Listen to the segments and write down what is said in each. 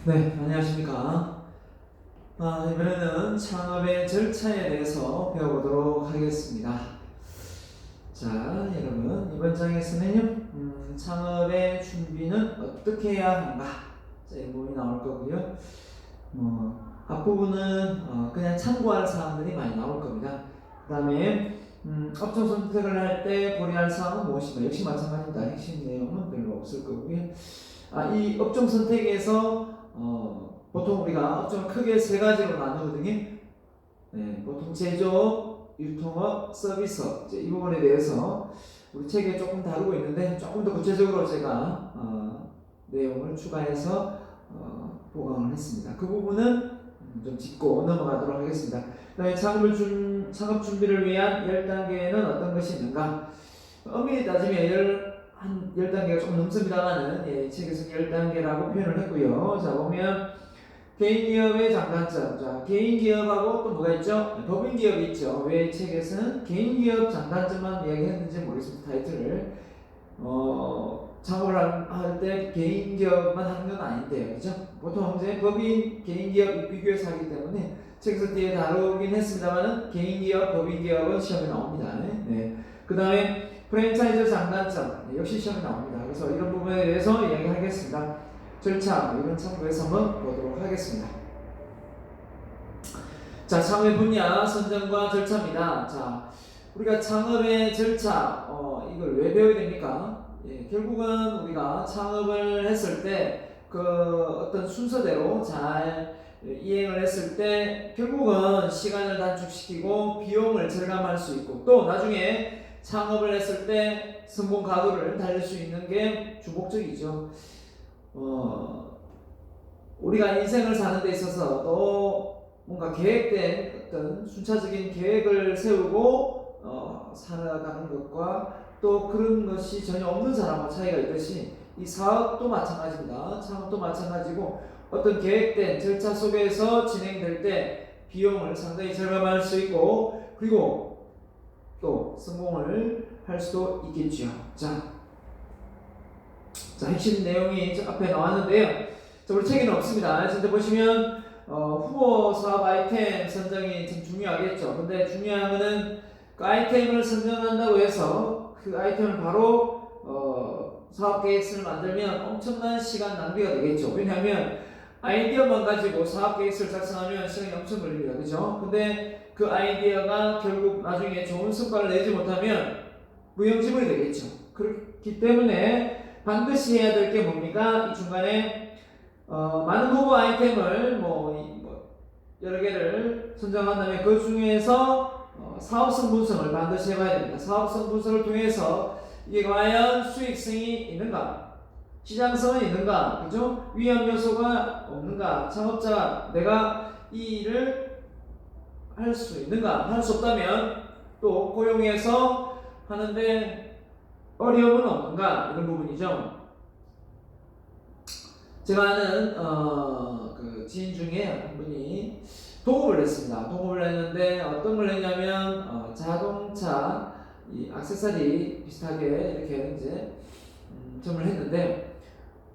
네, 안녕하십니까. 이번에는 창업의 절차에 대해서 배워보도록 하겠습니다. 자, 여러분, 이번 장에서는요, 창업의 준비는 어떻게 해야 하는가? 자, 이 부분이 나올 거고요. 앞부분은 그냥 참고할 사항들이 많이 나올 겁니다. 그 다음에 업종 선택을 할 때 고려할 사항은 무엇인가? 역시 마찬가지입니다. 핵심 내용은 별로 없을 거고요. 이 업종 선택에서 보통 우리가 업종을 크게 세 가지로 나누거든요. 네, 보통 제조업, 유통업, 서비스업 이 부분에 대해서 우리 책에 조금 다루고 있는데 조금 더 구체적으로 제가 내용을 추가해서 보강을 했습니다. 그 부분은 좀 짚고 넘어가도록 하겠습니다. 그다음에 창업 준비를 위한 10단계는 어떤 것이 있는가? 엄밀히 따지면 한 10단계가 조금 넘습니다만은 책에서 10단계라고 표현을 했고요. 자, 보면 개인기업의 장단점. 자, 개인기업하고 또 뭐가 있죠? 법인기업이 있죠. 왜 책에서는 개인기업 장단점만 이야기했는지 모르겠습니다. 타이틀을 창업을 할 때 개인기업만 하는 건 아닌데요. 그죠? 보통 이제 법인, 개인기업 비교해서 하기 때문에 책에서 뒤에 다루긴 했습니다만은 개인기업, 법인기업은 시험에 나옵니다. 네. 그 다음에 프랜차이즈 장단점 역시 시험에 나옵니다. 그래서 이런 부분에 대해서 이야기하겠습니다. 절차 이런 참고해서 한번 보도록 하겠습니다. 자, 창업의 분야 선정과 절차입니다. 자, 우리가 창업의 절차 이걸 왜 배워야 됩니까? 결국은 우리가 창업을 했을 때 그 어떤 순서대로 잘 이행을 했을 때 결국은 시간을 단축시키고 비용을 절감할 수 있고 또 나중에 창업을 했을 때 성공 가도를 달릴 수 있는 게 주목적이죠. 우리가 인생을 사는 데 있어서 또 뭔가 계획된 어떤 순차적인 계획을 세우고 살아가는 것과 또 그런 것이 전혀 없는 사람과 차이가 있듯이 이 사업도 마찬가지입니다. 창업도 마찬가지고 어떤 계획된 절차 속에서 진행될 때 비용을 상당히 절감할 수 있고 그리고 또 성공을 할 수도 있겠죠. 자, 핵심 내용이 앞에 나왔는데요. 우리 책에는 없습니다. 진짜 보시면 후보 사업 아이템 선정이 좀 중요하겠죠. 근데 중요한 거는 그 아이템을 선정한다고 해서 그 아이템을 바로 사업 계획서를 만들면 엄청난 시간 낭비가 되겠죠. 왜냐하면 아이디어만 가지고 사업 계획서를 작성하면 시간이 엄청 걸립니다. 그죠? 근데 그 아이디어가 결국 나중에 좋은 성과를 내지 못하면 무용지물이 되겠죠. 그렇기 때문에 반드시 해야 될 게 뭡니까? 이 중간에 많은 후보 아이템을 여러 개를 선정한 다음에 그 중에서 사업성 분석을 반드시 해봐야 됩니다. 사업성 분석을 통해서 이게 과연 수익성이 있는가? 시장성은 있는가? 그죠? 위험 요소가 없는가? 창업자가 내가 이 일을 할 수 있는가? 할 수 없다면 또 고용해서 하는데 어려움은 없는가? 이런 부분이죠. 제가 아는 그 지인 중에 한 분이 동업을 했습니다. 동업을 했는데 어떤 걸 했냐면 자동차 이 액세서리 비슷하게 이렇게 이제 점을 했는데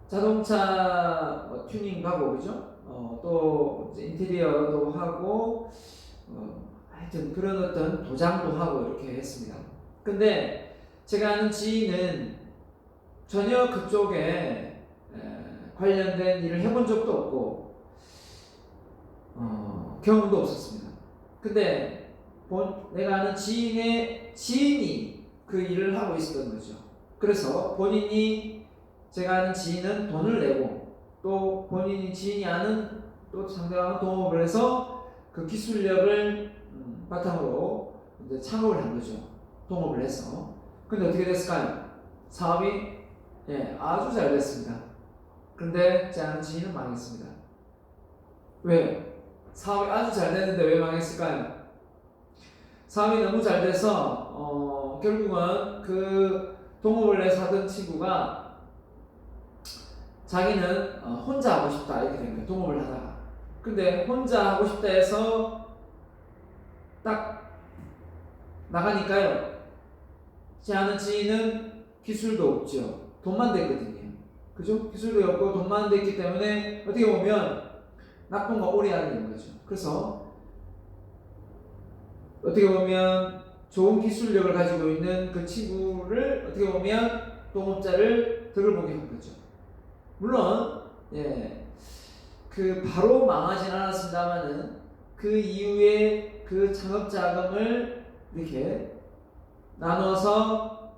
자동차 튜닝하고 그죠? 또 이제 인테리어도 하고 하여튼 그런 어떤 도장도 하고 이렇게 했습니다. 근데 제가 아는 지인은 전혀 그쪽에 관련된 일을 해본 적도 없고 경험도 없었습니다. 근데 내가 아는 지인의 지인이 그 일을 하고 있었던 거죠. 그래서 제가 아는 지인은 돈을 내고 또 지인이 아는 또 상대방은 동업을 해서 그 기술력을 바탕으로 이제 창업을 한 거죠. 동업을 해서. 근데 어떻게 됐을까요? 사업이 아주 잘 됐습니다. 근데 제 아는 지인은 망했습니다. 왜? 사업이 아주 잘 됐는데 왜 망했을까요? 사업이 너무 잘 돼서 결국은 그 동업을 해서 하던 친구가 자기는 혼자 하고 싶다 이렇게 된 거예요. 동업을 하다가. 근데 혼자 하고 싶다 해서 딱 나가니까요. 제 아는 지인은 기술도 없죠. 돈만 됐거든요. 그죠? 기술도 없고 돈만 됐기 때문에 어떻게 보면 낙동과 오리알이 되는 거죠. 그래서 어떻게 보면 좋은 기술력을 가지고 있는 그 친구를 어떻게 보면 동업자를 덕을 보게 한 거죠. 물론 그 바로 망하진 않았습니다만은 그 이후에 그 창업 자금을 이렇게 나눠서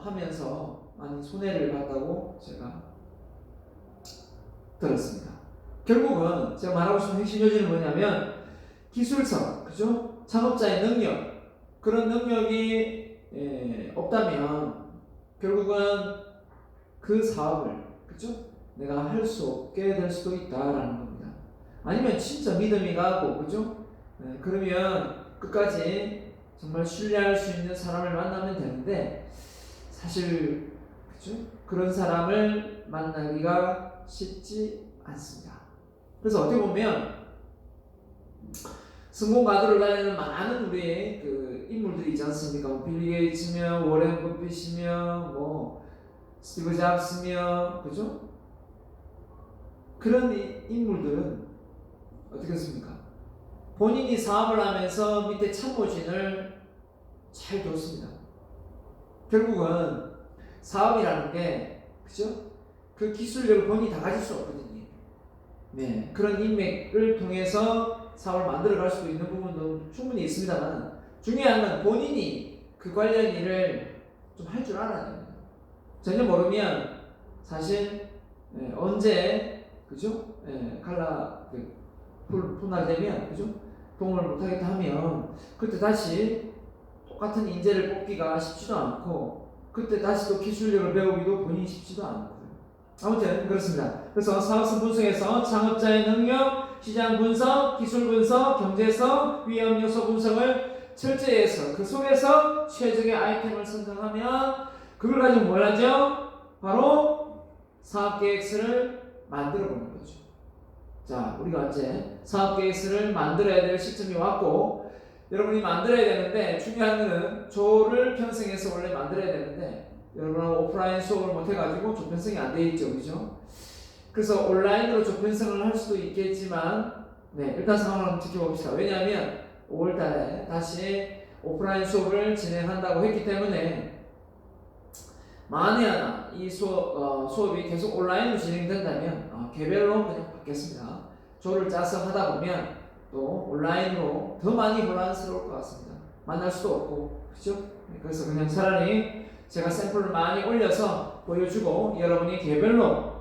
하면서 많이 손해를 봤다고 제가 들었습니다. 결국은 제가 말하고 싶은 핵심 요지는 뭐냐면 기술성, 그죠? 창업자의 능력, 그런 능력이 없다면 결국은 그 사업을, 그죠? 내가 할 수 없게 될 수도 있다라는 겁니다. 아니면 진짜 믿음이 가고, 그죠? 그러면 끝까지 정말 신뢰할 수 있는 사람을 만나면 되는데 사실 그죠? 그런 사람을 만나기가 쉽지 않습니다. 그래서 어떻게 보면 성공 가도를 달리는 많은 우리의 그 인물들이 있지 않습니까? 빌 게이츠며 워렌 버핏이며 뭐 스티브 잡스며 그죠? 그런 인물들은 어떻게 했습니까? 본인이 사업을 하면서 밑에 참모진을 잘 뒀습니다. 결국은 사업이라는 게 그죠? 그 기술력을 본인이 다 가질 수 없거든요. 네, 그런 인맥을 통해서 사업을 만들어갈 수도 있는 부분도 충분히 있습니다만 중요한 건 본인이 그 관련 일을 좀 할 줄 알아야 됩니다. 전혀 모르면 사실 언제 그죠? 분할되면 그죠? 동을 못하겠다 하면 그때 다시 똑같은 인재를 뽑기가 쉽지도 않고 그때 다시 또 기술력을 배우기도 본인이 쉽지도 않고요. 아무튼 그렇습니다. 그래서 사업성 분석에서 창업자의 능력, 시장 분석, 기술 분석, 경제성, 위험 요소 분석을 철저히 해서 그 속에서 최적의 아이템을 선정하면 그걸 가지고 뭘 하죠? 바로 사업계획서를 만들어 보는 거죠. 자, 우리가 이제 사업계획서를 만들어야 될 시점이 왔고 여러분이 만들어야 되는데 중요한 거는 조를 편성해서 원래 만들어야 되는데 여러분하고 오프라인 수업을 못해가지고 조편성이 안 돼 있죠, 그죠? 그래서 온라인으로 조편성을 할 수도 있겠지만 일단 상황을 한번 지켜봅시다. 왜냐하면 5월달에 다시 오프라인 수업을 진행한다고 했기 때문에 만에 하나 이 수업이 계속 온라인으로 진행된다면 개별로 그냥 받겠습니다. 조를 짜서 하다 보면 또 온라인으로 더 많이 혼란스러울 것 같습니다. 만날 수도 없고, 그렇죠? 그래서 그냥 차라리 제가 샘플을 많이 올려서 보여주고 여러분이 개별로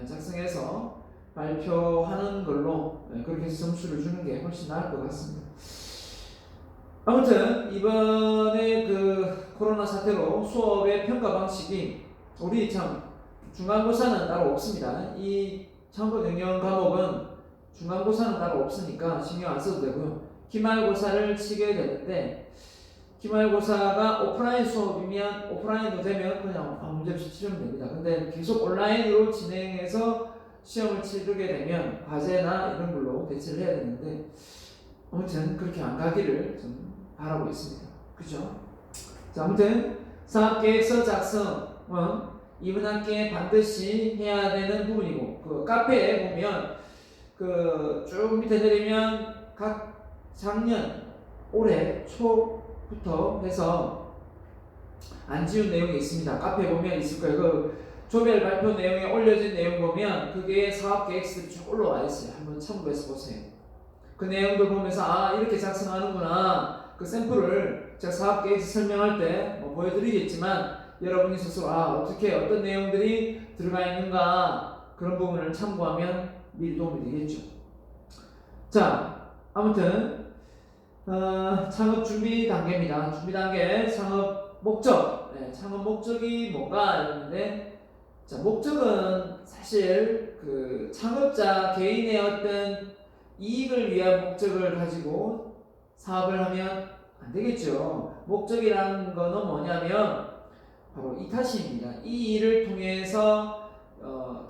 작성해서 발표하는 걸로 그렇게 해서 점수를 주는 게 훨씬 나을 것 같습니다. 아무튼 이번에 그 코로나 사태로 수업의 평가 방식이 우리 참 중간고사는 따로 없습니다. 이 참고 능력 과목은 중간고사는 따로 없으니까 신경 안 써도 되고요. 기말고사를 치게 되는데 기말고사가 오프라인 수업이면 오프라인도 되면 그냥 문제없이 치르면 됩니다. 근데 계속 온라인으로 진행해서 시험을 치르게 되면 과제나 이런 걸로 대체를 해야 되는데 아무튼 그렇게 안 가기를 좀 바라고 있습니다. 그죠? 자, 아무튼 사업계획서 작성은 이번 학기에 반드시 해야 되는 부분이고 그 카페에 보면 그 쭉 밑에 내리면 각 작년 올해 초부터 해서 안 지운 내용이 있습니다. 카페에 보면 있을 거예요. 그 조별 발표 내용에 올려진 내용 보면 그게 사업계획서들이 쭉 올라와 있어요. 한번 참고해서 보세요. 그 내용들 보면서 이렇게 작성하는구나. 그 샘플을 제가 사업계획서 설명할 때 보여드리겠지만 여러분이 스스로 어떻게 어떤 내용들이 들어가 있는가 그런 부분을 참고하면 미리 도움이 되겠죠. 자, 아무튼 창업 준비 단계입니다. 준비 단계 창업 목적. 창업 목적이 뭔가 이러는데 자, 목적은 사실 그 창업자 개인의 어떤 이익을 위한 목적을 가지고 사업을 하면 안 되겠죠. 목적이라는 거는 뭐냐면 바로 이타심입니다. 이 일을 통해서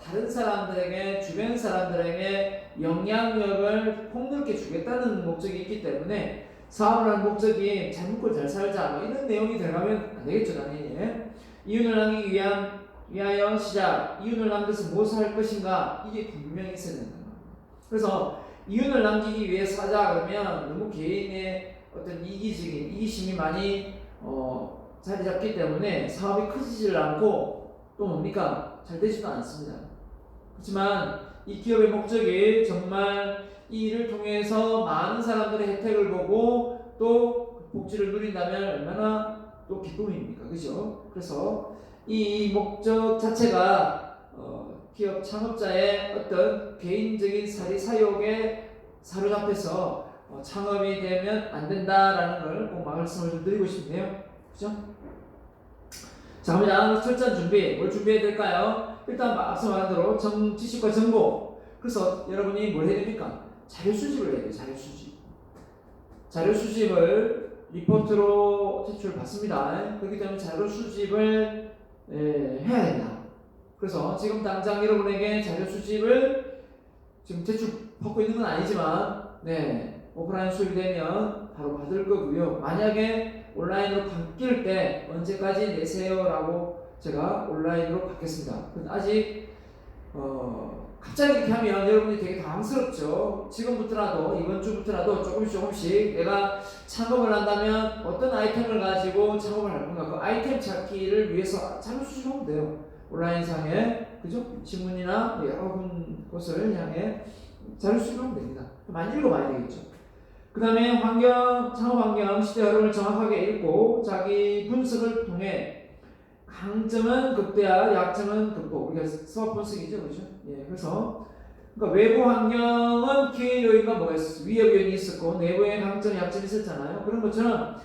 다른 사람들에게 주변 사람들에게 영향력을 폭넓게 주겠다는 목적이 있기 때문에 사업을 하는 목적이 잘 먹고 잘 살자 이런 내용이 들어가면 안 되겠죠, 당연히. 이윤을 하기 위한 위하여 시작. 이윤을 남겨서 무엇을 할 것인가? 이게 분명히 있어야 된다. 그래서 이윤을 남기기 위해서 하자 그러면 너무 개인의 어떤 이기심이 많이 자리 잡기 때문에 사업이 커지질 않고 또 뭡니까? 잘 되지도 않습니다. 그렇지만 이 기업의 목적이 정말 이 일을 통해서 많은 사람들의 혜택을 보고 또 복지를 누린다면 얼마나 또 기쁨입니까? 그죠? 그래서 이 목적 자체가 기업 창업자의 어떤 개인적인 사욕에 사로잡혀서 창업이 되면 안 된다라는 걸 꼭 말씀을 좀 드리고 싶네요. 그죠? 자, 갑니다. 철저한 준비. 뭘 준비해야 될까요? 일단 앞서 말한 대로 지식과 정보. 그래서 여러분이 뭘 해야 됩니까? 자료 수집을 해야 돼요. 자료 수집을 리포트로 제출받습니다. 그렇기 때문에 자료 수집을 해야 됩니다. 그래서 지금 당장 여러분에게 자료 수집을 지금 제출받고 있는 건 아니지만 오프라인 수업이 되면 바로 받을 거고요. 만약에 온라인으로 바뀔 때 언제까지 내세요 라고 제가 온라인으로 받겠습니다. 아직 갑자기 이렇게 하면 여러분이 되게 당황스럽죠. 지금부터라도 이번 주부터라도 조금씩 내가 창업을 한다면 어떤 아이템을 가지고 창업을 할 건가, 그 아이템 찾기를 위해서 자료 수집하면 돼요. 온라인상에 그죠? 신문이나 여러 곳을 향해 자료 수집하면 됩니다. 많이 읽어봐야 되겠죠. 그 다음에 창업 환경, 시대 흐름을 정확하게 읽고 자기 분석을 통해 강점은 극대화, 약점은 극복. 우리가 수업 분석이죠, 그렇죠? 그래서 그러니까 외부 환경은 기회 요인과 뭐가 있었어? 위협 요인이 있었고 내부의 강점, 약점이 있었잖아요. 그런 것처럼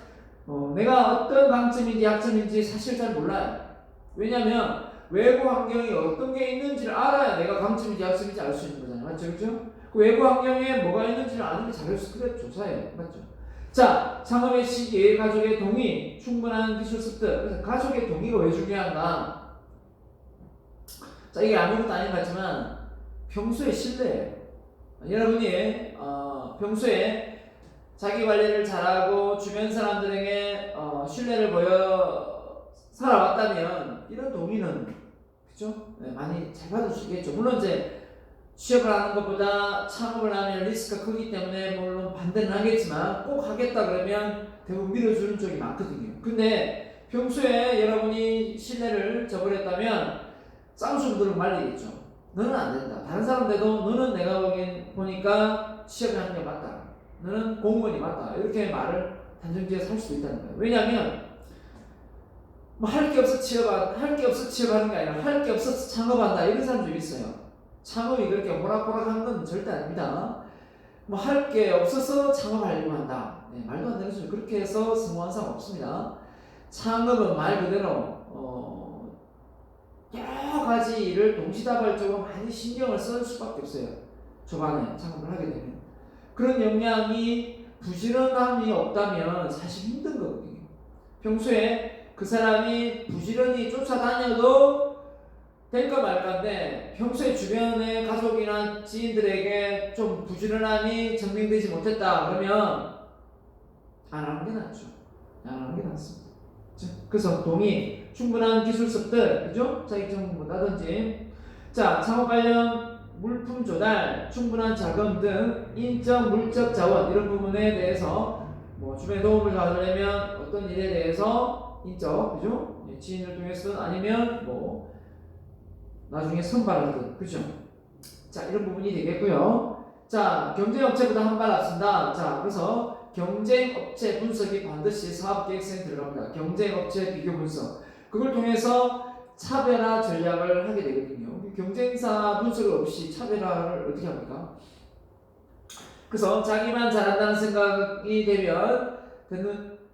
내가 어떤 강점인지 약점인지 사실 잘 몰라요. 왜냐하면 외부 환경이 어떤 게 있는지를 알아야 내가 강점인지 약점인지 알 수 있는 거잖아요, 맞죠, 그렇죠? 그 외부 환경에 뭐가 있는지를 아는 게 자료 조사예요, 맞죠? 자, 창업의 시기, 가족의 동의, 충분한 기술 습득. 그래서 가족의 동의가 왜 중요한가? 자, 이게 아무것도 아닌 것 같지만 평소에 신뢰예요. 여러분이 평소에 자기 관리를 잘하고 주변 사람들에게 신뢰를 보여 살아왔다면 이런 동의는 그죠? 많이 잘 받을 수 있겠죠. 물론 이제 취업을 하는 것보다 창업을 하면 리스크가 크기 때문에 물론 반대는 하겠지만 꼭 하겠다 그러면 대부분 밀어주는 쪽이 많거든요. 근데 평소에 여러분이 신뢰를 저버렸다면 쌍수들은 말리겠죠. 너는 안 된다. 다른 사람들도 너는 내가 보니까 취업을 하는 게 맞다. 너는 공무원이 맞다. 이렇게 말을 단정지어서 할 수 있다는 거예요. 왜냐하면 뭐 할 게 없어 취업하는 게 아니라 할 게 없어서 창업한다. 이런 사람들이 있어요. 창업이 그렇게 호락호락한 건 절대 아닙니다. 뭐 할 게 없어서 창업하려고 한다. 말도 안 되는 소리. 그렇게 해서 성공한 사람 없습니다. 창업은 말 그대로 여러 가지 일을 동시다발적으로 많이 신경을 쓸 수밖에 없어요. 초반에 창업을 하게 되면 그런 역량이 부지런함이 없다면 사실 힘든 거거든요. 평소에 그 사람이 부지런히 쫓아다녀도 될까 말까인데 평소에 주변의 가족이나 지인들에게 좀 부지런함이 증명되지 못했다 그러면 안 하는 게 낫죠. 안 하는 게 낫습니다. 그래서 동의, 충분한 기술 습득, 그죠? 자격증 본다든지. 자, 창업 관련 물품 조달, 충분한 자금 등 인적, 물적 자원 이런 부분에 대해서 뭐 주변에 도움을 받으려면 어떤 일에 대해서 인적, 그죠? 지인을 통해서 아니면 뭐 나중에 선발을 하든, 그죠? 자, 이런 부분이 되겠고요. 자, 경쟁업체보다 한 발 앞선다. 자, 그래서 경쟁업체 분석이 반드시 사업계획서에 들어갑니다. 경쟁업체 비교 분석. 그걸 통해서 차별화 전략을 하게 되거든요. 경쟁사 분석을 없이 차별화를 어떻게 합니까? 그래서 자기만 잘한다는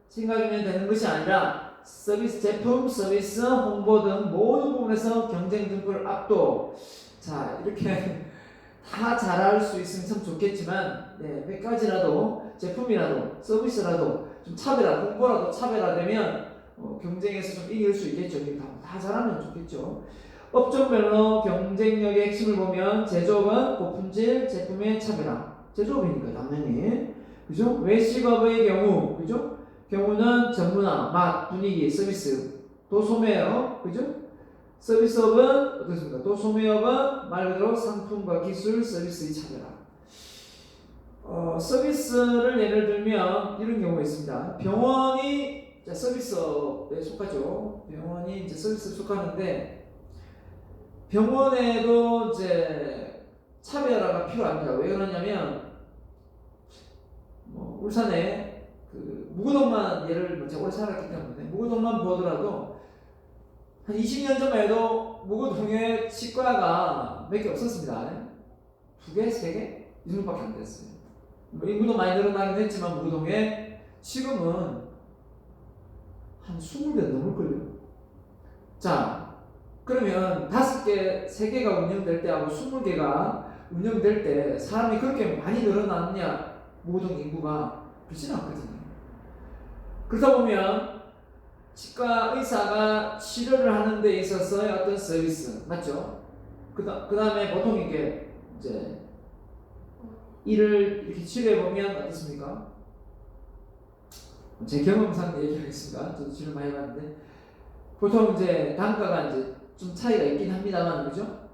생각이면 되는 것이 아니라 서비스, 제품, 서비스, 홍보 등 모든 부분에서 경쟁 등급을 압도. 자, 이렇게 다 잘할 수 있으면 참 좋겠지만, 몇 가지라도, 제품이라도, 서비스라도, 좀 홍보라도 차별화되면, 경쟁에서 좀 이길 수 있겠죠. 다 잘하면 좋겠죠. 업종별로 경쟁력의 핵심을 보면, 제조업은 고품질 제품의 차별화. 제조업이니까, 당연히. 그죠? 외식업의 경우는 전문화, 맛, 분위기, 서비스, 또 소매요. 그죠? 서비스업은 어떻습니까? 또 소매업은 말 그대로 상품과 기술, 서비스의 차별화. 서비스를 예를 들면 이런 경우가 있습니다. 병원이 서비스업에 속하죠. 병원이 이제 서비스에 속하는데 병원에도 이제 차별화가 필요합니다. 왜 그러냐면 울산에 그 무구동만 예를 제가 오래 살았기 때문에 무구동만 보더라도 한 20년 전만 해도 무구동에 치과가 몇 개 없었습니다. 2개, 3개? 이 정도밖에 안 됐어요. 인구도 많이 늘어나긴 했지만 무구동에 지금은 한 20개 넘을걸요. 자, 그러면 5개, 3개가 운영될 때하고 20개가 운영될 때 사람이 그렇게 많이 늘어났냐? 무구동 인구가 그렇지는 않거든요. 그러다 보면 치과 의사가 치료를 하는 데 있어서의 어떤 서비스, 맞죠? 그 다음에 보통 이게 이제 이를 이렇게 치료해 보면 어떻습니까? 제 경험상 얘기하겠습니다. 저도 치료 많이 해봤는데 보통 이제 단가가 이제 좀 차이가 있긴 합니다만, 그죠?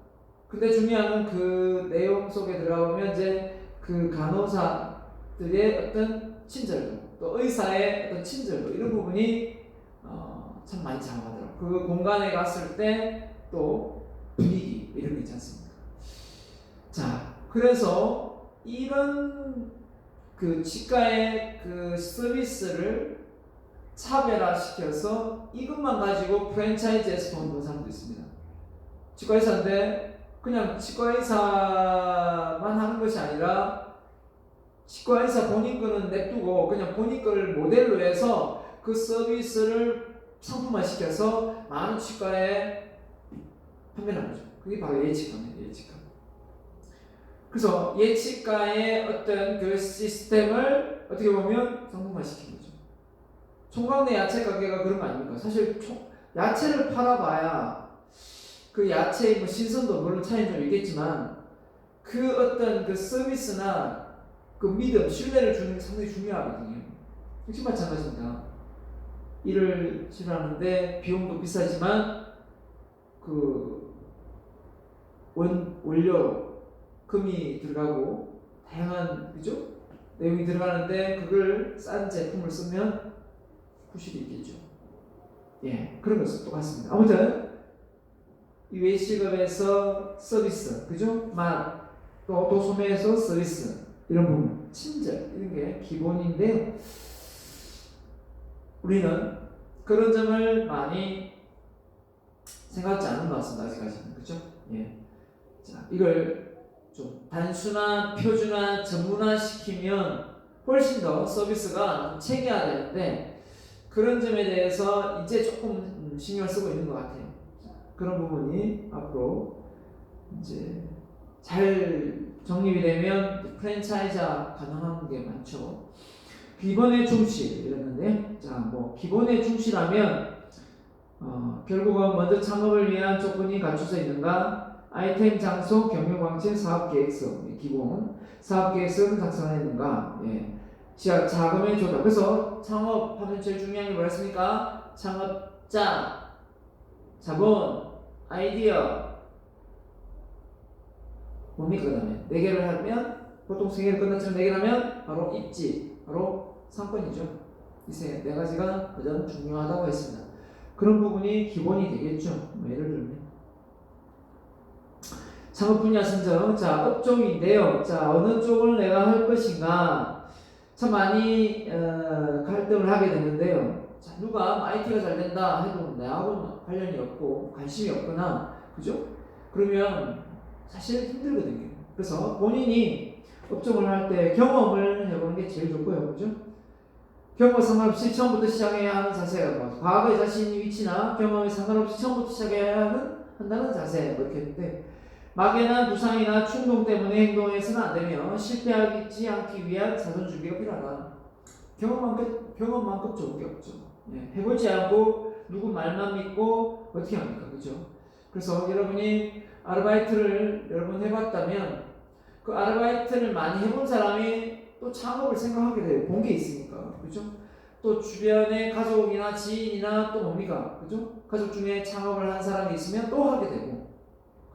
근데 중요한 건 그 내용 속에 들어가 보면 이제 그 간호사들의 어떤 친절도, 또 의사의 어떤 친절도, 이런 부분이 참 많이 작용하더라고요. 그 공간에 갔을 때 또 분위기 이런 게 있지 않습니까? 자, 그래서 이런 그 치과의 그 서비스를 차별화시켜서 이것만 가지고 프랜차이즈에서 돈 버는 사람도 있습니다. 치과 의사인데 그냥 치과 의사만 하는 것이 아니라 치과 의사 본인 거는 냅두고 그냥 본인 거를 모델로 해서 그 서비스를 상품화시켜서 많은 치과에 판매를 하는 거죠. 그게 바로 예치과입니다. 예치과. 그래서 예치과의 어떤 그 시스템을 어떻게 보면 상품화시킨 거죠. 총각내 야채 가게가 그런 거 아닙니까? 사실 야채를 팔아봐야 그 야채의 뭐 신선도 물론 차이는 좀 있겠지만 그 어떤 그 서비스나 그 믿음, 신뢰를 주는 게 상당히 중요하거든요. 역시 마찬가지입니다. 일을 치료하는데 비용도 비싸지만 그 원료 금이 들어가고 다양한 그죠? 내용이 들어가는데 그걸 싼 제품을 쓰면 부실이 있겠죠. 예, 그런 것은 똑같습니다. 아무튼 이 외식업에서 서비스, 그죠? 맛, 또 도소매에서 서비스, 이런 부분, 친절 이런 게 기본인데요. 우리는 그런 점을 많이 생각하지 않는 것 같습니다. 아직까지는, 그죠? 예. 자, 이걸 좀 단순화, 표준화, 전문화 시키면 훨씬 더 서비스가 체계화되는데 그런 점에 대해서 이제 조금 신경을 쓰고 있는 것 같아요. 그런 부분이 앞으로 이제 잘 정립이 되면 프랜차이즈화 가능한 게 많죠. 기본에 충실 이랬는데, 자, 뭐 기본에 충실하면 결국은 먼저 창업을 위한 조건이 갖춰져 있는가? 아이템, 장소, 경영 방침, 사업 계획서, 기본 사업 계획서는 작성했는가? 예. 자금의 조달. 그래서 창업하면 제일 중요한 게 뭐였습니까? 창업자, 자본, 아이디어, 뭡니까? 그 다음에 4개를 하면 보통 3개를 끝났지만 4개를 하면 바로 입지, 바로 상권이죠. 이 4가지가 가장 중요하다고 했습니다. 그런 부분이 기본이 되겠죠. 뭐 예를 들면 창업 분야 선정. 자, 업종인데요. 자, 어느 쪽을 내가 할 것인가 참 많이 갈등을 하게 되는데요. 자, 누가 IT가 잘 된다 해도 나하고는 관련이 없고 관심이 없거나, 그죠? 그러면 사실 힘들거든요. 그래서 본인이 업종을 할 때 경험을 해보는 게 제일 좋고요, 그죠? 경험과 상관없이 처음부터 시작해야 하는 자세가 뭐 과거의 자신의 위치나 경험에 상관없이 처음부터 시작해야 한다는 자세, 뭐 이렇게 했는데 막연한 부상이나 충동 때문에 행동해서는 안 되며 실패하지 않기 위한 사전 준비가 필요하다. 경험만큼 좋은 게 없죠. 예, 해보지 않고 누구 말만 믿고 어떻게 합니까, 그죠? 그래서 여러분이 아르바이트를 여러 번 해봤다면 그 아르바이트를 많이 해본 사람이 또 창업을 생각하게 돼요. 본 게 있으니까, 그죠? 또 주변에 가족이나 지인이나 또 뭡니까? 그죠? 가족 중에 창업을 한 사람이 있으면 또 하게 되고.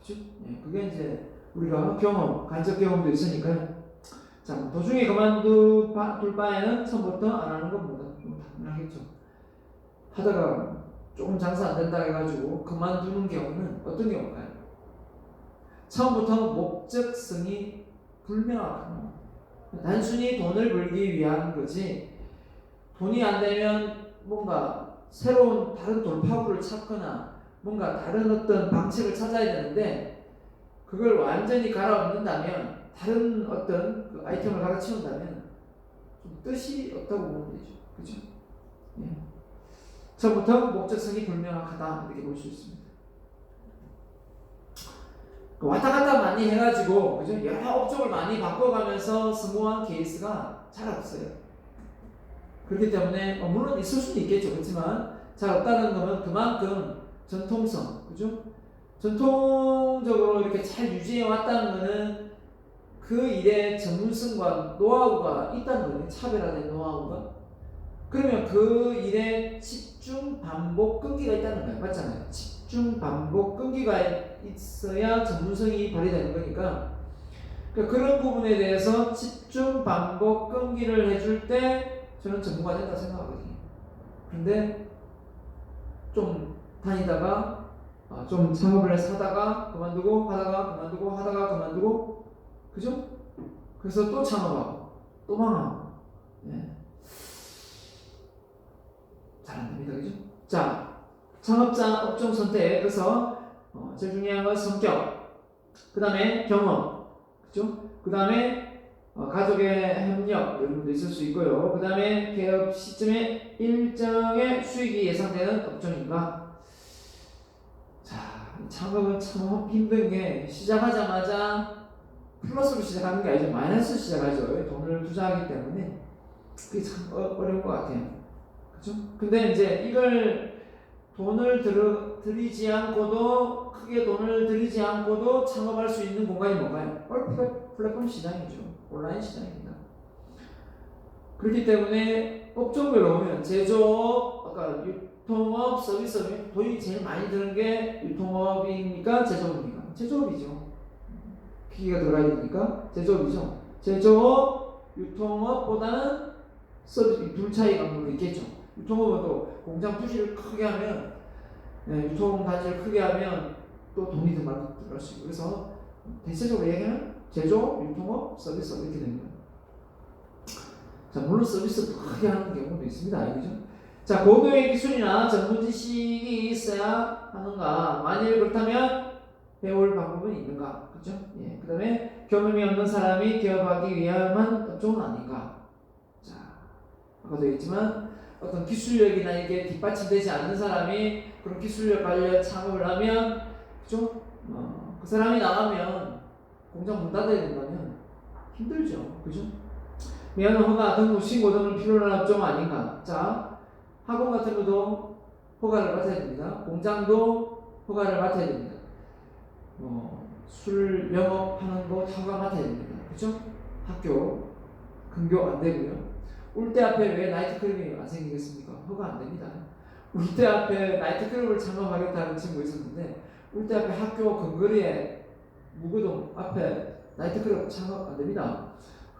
그죠? 예, 그게 이제 우리가 경험, 간접 경험도 있으니까요. 자, 도중에 그만둘 바에는 처음부터 안 하는 것보다 당연하겠죠. 하다가 조금 장사 안 된다 해가지고 그만두는 경우는 어떤 경우인가요? 처음부터 목적성이 불명확한, 단순히 돈을 벌기 위한 거지, 돈이 안 되면 뭔가 새로운 다른 돌파구를 찾거나 뭔가 다른 어떤 방책을 찾아야 되는데, 그걸 완전히 갈아엎는다면, 다른 어떤 그 아이템을 갈아치운다면 좀 뜻이 없다고 보면 되죠. 그죠? 예. 처음부터 목적성이 불명확하다, 이렇게 볼 수 있습니다. 왔다 갔다 많이 해가지고, 그죠? 여러 업종을 많이 바꿔가면서 스무한 케이스가 잘 없어요. 그렇기 때문에 물론 있을 수도 있겠죠. 그렇지만 잘 없다는 것은 그만큼 전통성, 그죠? 전통적으로 이렇게 잘 유지해 왔다는 것은 그 일의 전문성과 노하우가 있다는 거예요. 차별화된 노하우가. 그러면 그 일에 집중, 반복, 끈기가 있다는 거예요. 맞잖아요. 집중, 반복, 끈기가 있어야 전문성이 발휘되는 거니까. 그러니까 그런 부분에 대해서 집중, 반복, 끈기를 해줄 때 저는 전문가 된다 생각하거든요. 근데 좀 다니다가 좀 창업을 해서 하다가 그만두고 하다가 그만두고 하다가 그만두고, 그죠? 그래서 또 창업하고 또 망하고, 네. 잘 안 됩니다. 그죠? 자, 창업자 업종 선택. 그래서 제일 중요한 건 성격, 그 다음에 경험, 그죠? 그 다음에 가족의 협력, 이런 것도 있을 수 있고요. 그 다음에 개업 시점에 일정의 수익이 예상되는 업종인가. 자, 창업은 참 힘든 게, 시작하자마자 플러스로 시작하는 게 아니죠. 마이너스로 시작하죠. 돈을 투자하기 때문에 그게 참 어려운 것 같아요. 그죠? 근데 이제 이걸 돈을 들이지 않고도, 크게 돈을 들이지 않고도 창업할 수 있는 공간이 뭔가요? 플랫폼 시장이죠. 온라인 시장입니다. 그렇기 때문에 업종별로 보면 제조업, 아까 유통업, 서비스업, 돈이 제일 많이 드는 게 유통업입니까? 제조업입니까? 제조업이죠. 기계가 들어가야 되니까 제조업이죠. 제조업, 유통업보다는 서비스, 둘 차이가 물론 있겠죠. 유통업은 또 공장 부지를 크게 하면, 유통 단지를 크게 하면 또 돈이 더 많이 들어갈 수 있고, 그래서 대체적으로 얘기하면 제조업, 유통업, 서비스업 이렇게 됩니다. 자, 물론 서비스도 크게 하는 경우도 있습니다. 그죠? 자, 고도의 기술이나 전문 지식이 있어야 하는가? 만일 그렇다면 배울 방법은 있는가? 그죠? 예. 그 다음에 경험이 없는 사람이 기업하기 위함한 업종은 아닌가? 자, 아까도 얘기했지만 어떤 기술력이나 이게 뒷받침되지 않는 사람이 그런 기술력 관련 창업을 하면, 그죠? 그 사람이 나가면 공장 문 닫아야 된다면 힘들죠. 그죠? 면허, 허가, 등록, 신고 등을 필요로 하는 업종 아닌가? 자, 학원 같은 것도 허가를 맡아야 됩니다. 공장도 허가를 맡아야 됩니다. 술 영업하는 거 허가 맡아야 됩니다. 그죠? 학교, 근교 안 되고요. 울대 앞에 왜 나이트클럽이 안 생기겠습니까? 허가 안 됩니다. 울대 앞에 나이트클럽을 창업하겠다는 친구 있었는데, 울대 앞에 학교 근거리에 무교동 앞에 나이트클럽 창업 안 됩니다.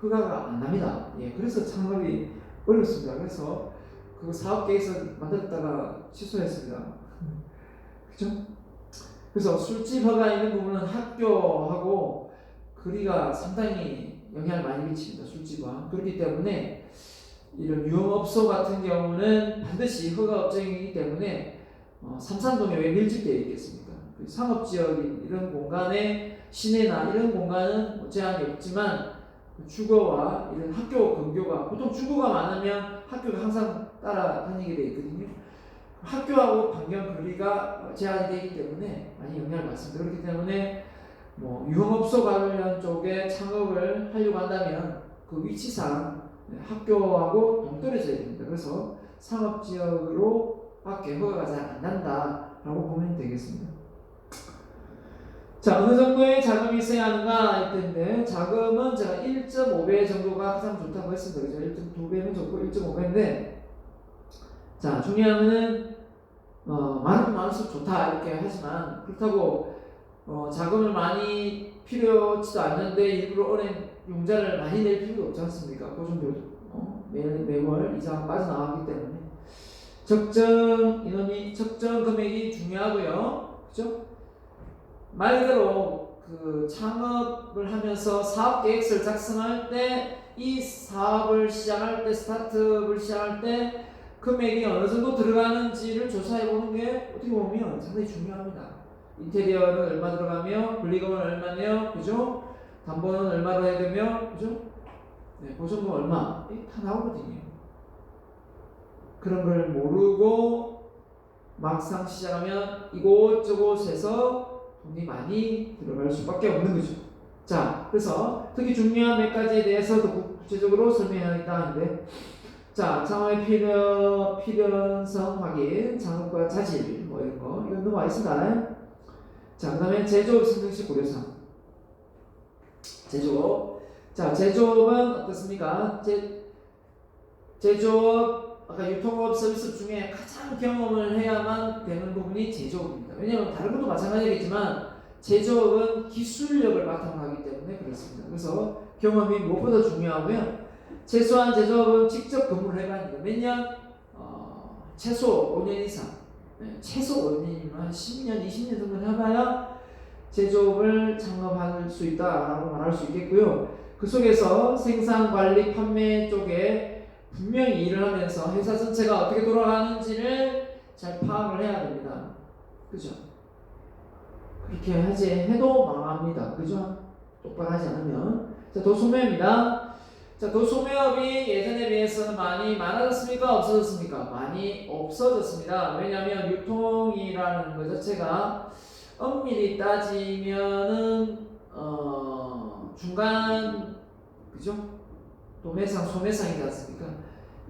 허가가 안 납니다. 예, 그래서 창업이 어렵습니다. 그래서 그 사업 계획서 만들었다가 취소했습니다. 그죠? 그래서 술집 허가 있는 부분은 학교하고 거리가 상당히 영향을 많이 미칩니다. 술집과. 그렇기 때문에 이런 유흥업소 같은 경우는 반드시 허가 업종이기 때문에 삼산동에 왜 밀집되어 있겠습니까? 그 상업지역인 이런 공간에, 시내나 이런 공간은 제한이 없지만 주거와 이런 학교 근교가, 보통 주거가 많으면 학교가 항상 따라다니게 되어 있거든요. 학교하고 반경 거리가 제한이 되기 때문에 많이 영향을 받습니다. 그렇기 때문에 유흥업소 관련 쪽에 창업을 하려고 한다면 그 위치상 학교하고 동떨어져야 됩니다. 그래서 상업지역으로 밖에 허가가 잘 안 난다라고 보면 되겠습니다. 자, 어느 정도의 자금이 있어야 하는가 할 텐데, 자금은 제가 1.5배 정도가 가장 좋다고 했습니다. 그죠? 1.2배면 좋고 1.5배인데, 자, 중요한 많으면 많을수록 좋다 이렇게 하지만 그렇다고 자금을 많이 필요치도 않는데 일부러 은행 융자를 많이 낼 필요도 없지 않습니까? 그 정도 매월 이자가 빠져나가기 때문에 적정 인원이 적정 금액이 중요하고요. 그죠? 말 그대로 그 창업을 하면서 사업 계획서를 작성할 때 이 사업을 시작할 때 스타트업을 시작할 때 금액이 어느 정도 들어가는지를 조사해 보는 게 어떻게 보면 상당히 중요합니다. 인테리어는 얼마 들어가며 권리금은 얼마며 그죠? 담보는 얼마로 해야 되며 그죠? 네, 보증금 얼마 다 나오거든요. 그런 걸 모르고 막상 시작하면 이곳저곳에서 돈이 많이 들어갈 수밖에 없는 거죠. 자, 그래서 특히 중요한 몇 가지에 대해서 더 구체적으로 설명하겠다 하는데, 자, 창업의 필연성 확인, 창업과 자질 뭐 이런 거 이건 넘어와 있습니다. 자, 그다음에 제조업 선택시 고려사항. 제조업. 자, 제조업은 어떻습니까? 제조업 아까 유통업 서비스 중에 가장 경험을 해야만 되는 부분이 제조업입니다. 왜냐하면 다른 것도 마찬가지겠지만 제조업은 기술력을 바탕으로 하기 때문에 그렇습니다. 그래서 경험이 무엇보다 중요하고요. 최소한 제조업은 직접 근무를 해봐야 합니다. 몇 년? 최소 5년 이상. 네, 최소 5년이면 한 10년, 20년 정도 해봐야 제조업을 창업할 수 있다라고 말할 수 있겠고요. 그 속에서 생산, 관리, 판매 쪽에 분명히 일을 하면서 회사 전체가 어떻게 돌아가는지를 잘 파악을 해야 됩니다. 그죠? 그렇게 하지 해도 망합니다. 그죠? 똑바로 하지 않으면. 자, 도소매업입니다. 자, 도소매업이 예전에 비해서는 많이 많아졌습니까? 없어졌습니까? 많이 없어졌습니다. 왜냐하면 유통이라는 것 자체가 엄밀히 따지면은 중간 그죠? 도매상, 소매상이지 않습니까?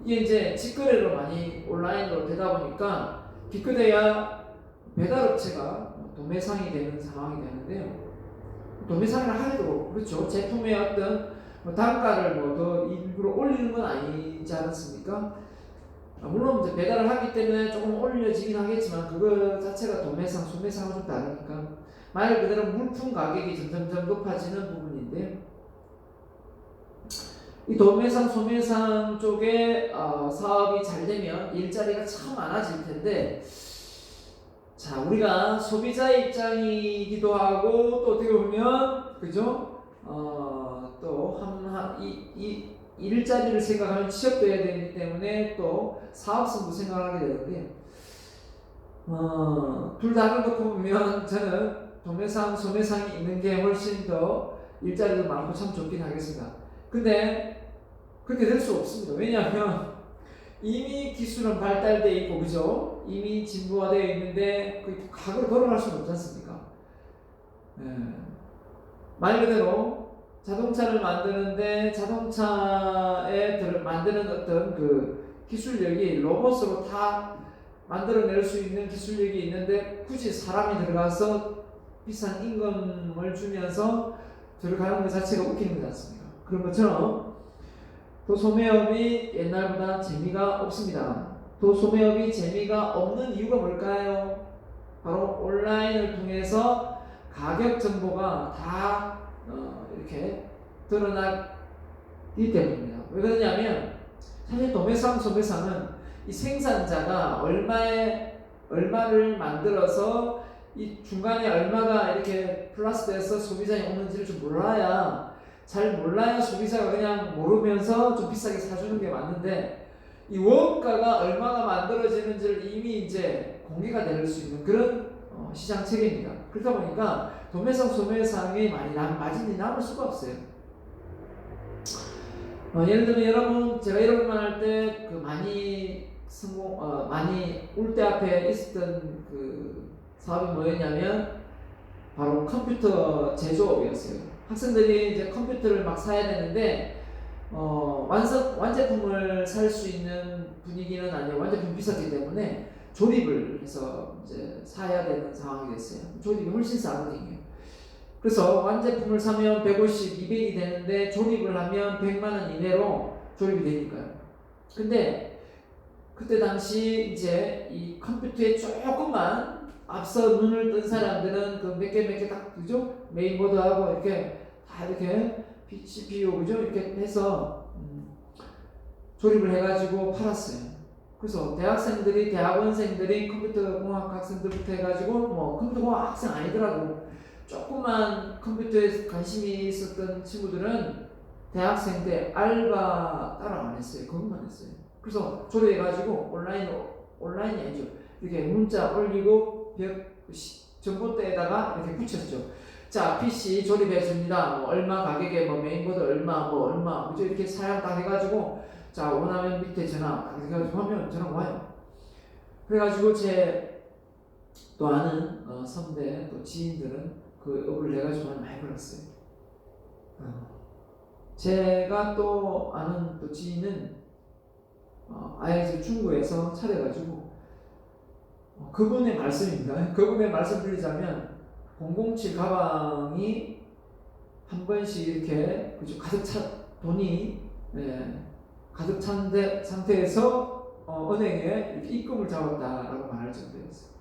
이게 이제 직거래로 많이 온라인으로 되다 보니까 기껏해야 배달업체가 도매상이 되는 상황이 되는데요. 도매상이라 하여도 그렇죠. 제품의 어떤 단가를 더 일부러 올리는 건 아니지 않습니까? 물론 이제 배달을 하기 때문에 조금 올려지긴 하겠지만 그거 자체가 도매상, 소매상은 좀 다르니까 말 그대로 물품 가격이 점점 높아지는 부분인데요. 이 도매상, 소매상 쪽에 사업이 잘 되면 일자리가 참 많아질 텐데, 자, 우리가 소비자 입장이기도 하고 또 어떻게 보면 그죠? 또 이 일자리를 생각하면 취업도 해야 되기 때문에 또 사업성도 생각하게 되는데, 둘 다 놓고 보면 저는 도매상, 소매상이 있는 게 훨씬 더 일자리도 많고 참 좋긴 하겠습니다. 근데 그렇게 될 수 없습니다. 왜냐하면 이미 기술은 발달되어 있고 그죠? 이미 진보화되어 있는데 그 과거로 돌아갈 수는 없지 않습니까? 말 그대로 자동차를 만드는데 자동차에 만드는 어떤 그 기술력이 로봇으로 다 만들어낼 수 있는 기술력이 있는데 굳이 사람이 들어가서 비싼 임금을 주면서 들어가는 것 자체가 웃기는 거지 않습니까? 그런 것처럼 도소매업이 옛날보다 재미가 없습니다. 도소매업이 재미가 없는 이유가 뭘까요? 바로 온라인을 통해서 가격 정보가 다 이렇게 드러나기 때문입니다. 왜 그러냐면 사실 도매상, 소매상은 이 생산자가 얼마를 만들어서 이 중간에 얼마가 이렇게 플러스돼서 소비자에 오는지를 좀 몰라야 소비자가 그냥 모르면서 좀 비싸게 사주는 게 맞는데 이 원가가 얼마가 만들어지는지를 이미 이제 공개가 될 수 있는 그런 시장 체계입니다. 그러다 보니까 도매상, 소매상에 마진이 남을 수가 없어요. 예를 들면 여러분, 제가 여러분만 할 때 그 많이 울 때 앞에 있었던 그 사업이 뭐였냐면 바로 컴퓨터 제조업이었어요. 학생들이 이제 컴퓨터를 막 사야 되는데 완제품을 살 수 있는 분위기는 아니고 완제품 비쌌기 때문에 조립을 해서 이제 사야 되는 상황이 됐어요. 조립이 훨씬 싸거든요. 그래서 완제품을 사면 150, 200이 되는데 조립을 하면 100만 원 이내로 조립이 되니까요. 근데 그때 당시 이제 이 컴퓨터에 조금만 앞서 눈을 뜬 사람들은 그 몇 개 딱 그죠? 메인보드하고 이렇게 다 이렇게 CPU 그죠? 이렇게 해서 조립을 해가지고 팔았어요. 그래서 대학원생들이 컴퓨터공학 학생들부터 해가지고 뭐 컴퓨터공학 학생 아니더라도 조금만 컴퓨터에 관심이 있었던 친구들은 대학생 때 알바 따로 안 했어요. 그것만 했어요. 그래서 조립해가지고 온라인이 아니죠. 이렇게 문자 올리고 전봇대에다가 이렇게 붙였죠. 자, PC 조립해 줍니다. 뭐 얼마 가격에 뭐 메인보드 얼마 그죠? 이렇게 사양 딱 해가지고 자 원하면 밑에 전화 딱 해가지고 하면 전화 와요. 그래가지고 제 또 아는 선배 또 지인들은 그 업을 해가지고 많이 벌었어요. 제가 또 아는 또 지인은 아예 중국에서 차려가지고 그분의 말씀입니다. 그분의 말씀 드리자면 007 가방이 한 번씩 이렇게 그죠 가득 차 돈이 가득 찬 상태에서 은행에 이렇게 입금을 잡았다라고 말할 정도였어요.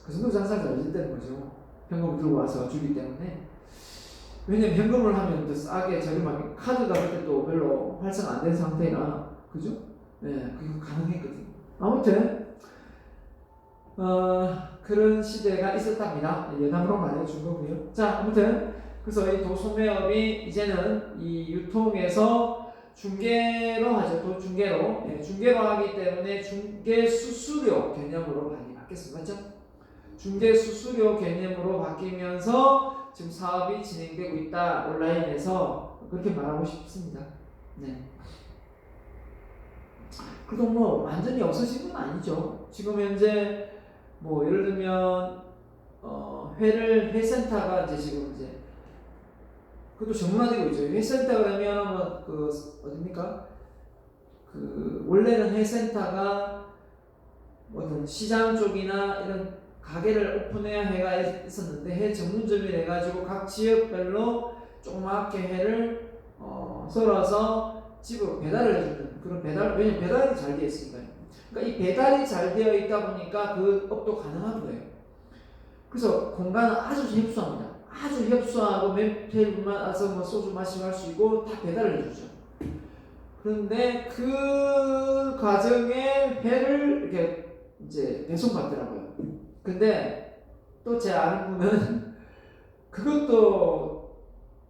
그 정도 장사가 잘 됐다는 거죠. 현금을 들고 와서 주기 때문에. 왜냐면 현금을 하면 더 싸게 저렴하게 카드가 그때 또 별로 활성 안 된 상태라 그죠? 네, 그게 가능했거든요. 아무튼 그런 시대가 있었답니다. 예담으로 말해준 거고요. 자, 아무튼 그래서 이 도소매업이 이제는 이 유통에서 중개로 하죠. 또 중개로 중개로 하기 때문에 중개 수수료 개념으로 많이 바뀌었습니다. 맞죠? 중개 수수료 개념으로 바뀌면서 지금 사업이 진행되고 있다. 온라인에서 그렇게 말하고 싶습니다. 네. 그래도 뭐 완전히 없어진 건 아니죠. 지금 현재 뭐 예를 들면 회센터가 이제 지금 이제 그것도 전문화되고 있죠. 회센터 그러면 뭐 그 어딥니까? 그 원래는 회센터가 어떤 시장 쪽이나 이런 가게를 오픈해야 회가 있었는데 회 전문점이 돼가지고 각 지역별로 조그맣게 회를 썰어서 집으로 배달을 해주는 그런 왜냐면 배달이 잘 되어 있으니까요. 그러니까 이 배달이 잘 되어 있다 보니까 그 업도 가능한 거예요. 그래서 공간은 아주 협소합니다. 아주 협소하고 몇 테이블만 와서 뭐 소주 마시고 할 수 있고 다 배달을 해주죠. 그런데 그 과정에 회를 이렇게 이제 배송받더라고요. 근데 또 제 아는 분은 그것도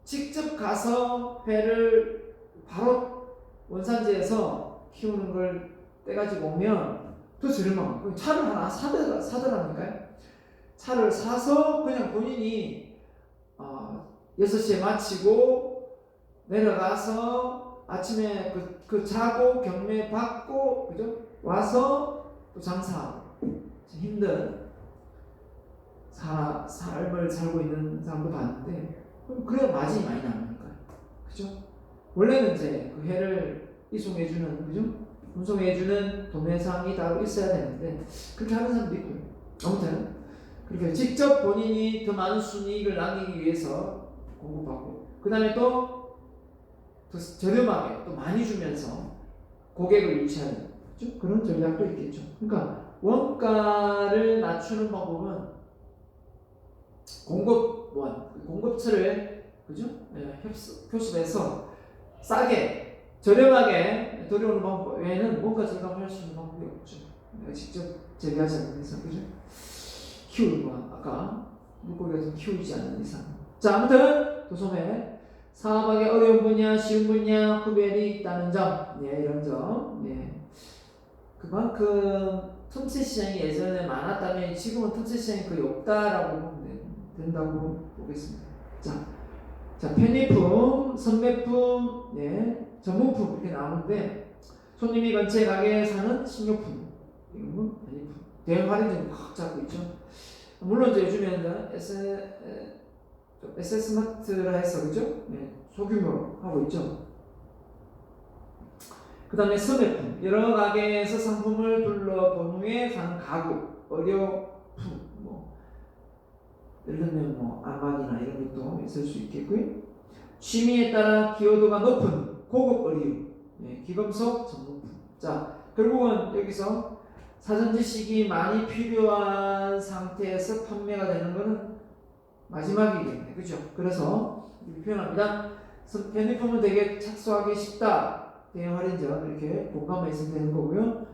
직접 가서 회를 바로 원산지에서 키우는 걸 떼가지고 오면 더 저렴하고 차를 하나 사더라니까요. 차를 사서 그냥 본인이 6시에 마치고 내려가서 아침에 그 자고 경매 받고 그죠? 와서 또 장사하고 힘든 삶을 살고 있는 사람도 봤는데 그래야 마진이 많이 나오니까요. 그죠? 원래는 이제 그 회를 이송해주는 그죠? 운송해주는 도매상이 따로 있어야 되는데 그렇게 하는 사람도 있고요. 아무튼 그렇게 직접 본인이 더 많은 순이익을 남기기 위해서 공급하고 그 다음에 또 더 저렴하게 또 많이 주면서 고객을 유치하는 그렇죠? 그런 전략도 있겠죠. 그러니까 원가를 낮추는 방법은 공급처를 그죠? 교습해서 싸게 저렴하게 들여오는 방법 외에는 원가 절감할 수 있는 방법이 없죠. 내가 직접 재배하지 않는 이상 그죠? 키우는 거 아까 물고기가 좀 키우지 않는 이상. 자, 아무튼 도소매 사업하기 어려운 분야, 쉬운 분야 구별이 있다는 점, 이런 점, 그만큼 틈새 시장이 예전에 많았다면 지금은 틈새 시장이 거의 없다라고 보면 된다고 보겠습니다. 자, 편의품, 선매품, 전문품 이렇게 나오는데 손님이 근처에 가게에 사는 식료품, 이런 건 편의품. 대형 할인점 확 잡고 있죠. 물론 이제 요즘에는 SS마트라 해서 그죠? 소규모로 하고 있죠. 그 다음에 선매품, 여러 가게에서 상품을 둘러본 후에 사는 가구, 의료품, 예를 들면 안마기나 이런 것도 있을 수 있겠고요. 취미에 따라 기여도가 높은 고급 의류, 기금속 전문품. 자, 결국은 여기서 사전 지식이 많이 필요한 상태에서 판매가 되는 것은 마지막이겠네. 그죠? 그래서 이렇게 표현합니다. 편의품은 되게 착수하기 쉽다. 대형 할인점 이렇게 공간만 있으면 되는 거고요.